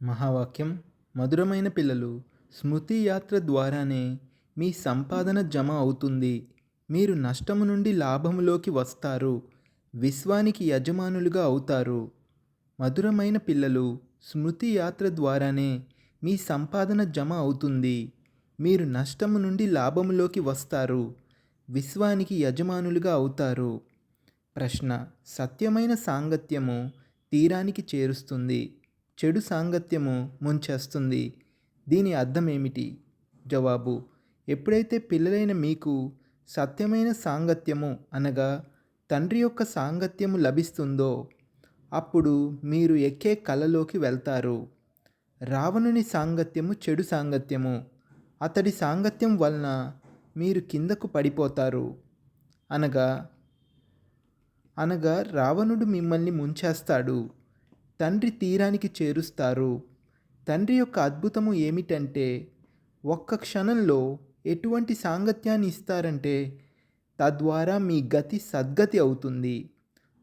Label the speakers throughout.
Speaker 1: మహావాక్యం. మధురమైన పిల్లలు, స్మృతి యాత్ర ద్వారానే మీ సంపాదన జమ అవుతుంది. మీరు నష్టము నుండి లాభములోకి వస్తారు. విశ్వానికి యజమానులుగా అవుతారు. మధురమైన పిల్లలు, స్మృతి యాత్ర ద్వారానే మీ సంపాదన జమ అవుతుంది. మీరు నష్టము నుండి లాభములోకి వస్తారు. విశ్వానికి యజమానులుగా అవుతారు. ప్రశ్న: సత్యమైన సాంగత్యము తీరానికి చేరుస్తుంది, చెడు సాంగత్యము ముంచేస్తుంది. దీని అర్థం ఏమిటి? జవాబు: ఎప్పుడైతే పిల్లలైన మీకు సత్యమైన సాంగత్యము అనగా తండ్రి యొక్క సాంగత్యము లభిస్తుందో అప్పుడు మీరు ఎక్కే కలలోకి వెళ్తారు. రావణుని సాంగత్యము చెడు సాంగత్యము. అతడి సాంగత్యం వలన మీరు కిందకు పడిపోతారు. అనగా రావణుడు మిమ్మల్ని ముంచేస్తాడు. తండ్రి తీరానికి చేరుస్తారు. తండ్రి యొక్క అద్భుతము ఏమిటంటే ఒక్క క్షణంలో ఎటువంటి సాంగత్యాన్ని ఇస్తారంటే తద్వారా మీ గతి సద్గతి అవుతుంది.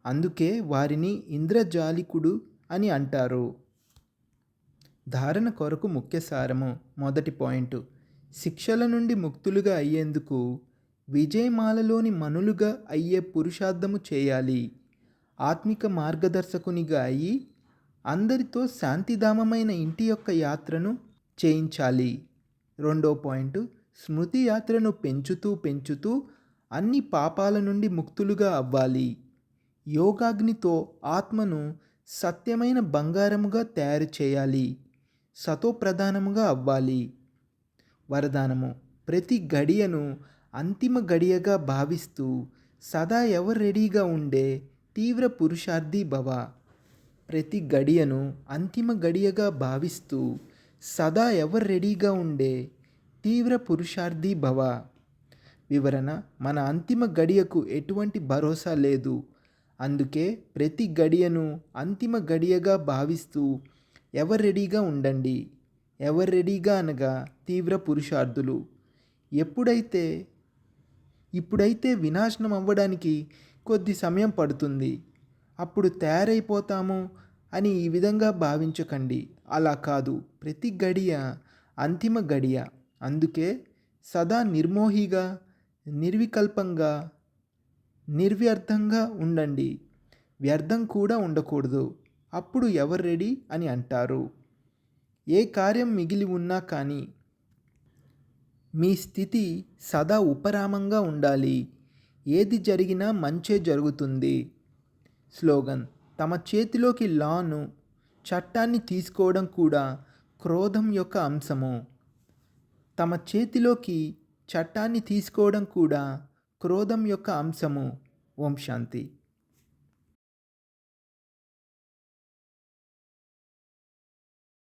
Speaker 1: అందుకే వారిని ఇంద్రజాలికుడు అని అంటారు. ధారణ కొరకు ముఖ్య సారము. మొదటి పాయింట్: శిక్షల నుండి ముక్తులుగా అయ్యేందుకు విజయమాలలోని మనులుగా అయ్యే పురుషార్థము చేయాలి. ఆత్మిక మార్గదర్శకునిగా అయ్యి అందరితో శాంతిధామమైన ఇంటి యొక్క యాత్రను చేయించాలి. రెండో పాయింట్: స్మృతి యాత్రను పెంచుతూ అన్ని పాపాల నుండి ముక్తులుగా అవ్వాలి. యోగాగ్నితో ఆత్మను సత్యమైన బంగారముగా తయారు చేయాలి. సతోప్రధానముగా అవ్వాలి. వరదానము: ప్రతి గడియను అంతిమ గడియగా భావిస్తూ సదా ఎవర్ రెడీగా ఉండే తీవ్ర పురుషార్థి భవ. ప్రతి గడియను అంతిమ గడియగా భావిస్తూ సదా ఎవర్ రెడీగా ఉండే తీవ్ర పురుషార్థి భవ. వివరణ: మన అంతిమ గడియకు ఎటువంటి భరోసా లేదు. అందుకే ప్రతి గడియను అంతిమ గడియగా భావిస్తూ ఎవర్ రెడీగా ఉండండి. ఎవర్ రెడీగా అనగా తీవ్ర పురుషార్థులు. ఇప్పుడైతే వినాశనం అవ్వడానికి కొద్ది సమయం పడుతుంది, అప్పుడు తయారైపోతాము అని ఈ విధంగా భావించకండి. అలా కాదు, ప్రతి గడియ అంతిమ గడియ. అందుకే సదా నిర్మోహిగా, నిర్వికల్పంగా, నిర్వ్యర్థంగా ఉండండి. వ్యర్థం కూడా ఉండకూడదు. అప్పుడు ఎవరు రెడీ అని అంటారు. ఏ కార్యం మిగిలి ఉన్నా కానీ మీ స్థితి సదా ఉపరామంగా ఉండాలి. ఏది జరిగినా మంచే జరుగుతుంది. స్లోగన్: తమ చేతిలోకి లాను, చట్టాన్ని తీసుకోవడం కూడా క్రోధం యొక్క అంశము. తమ చేతిలోకి చట్టాన్ని తీసుకోవడం కూడా క్రోధం యొక్క అంశము. ఓం శాంతి.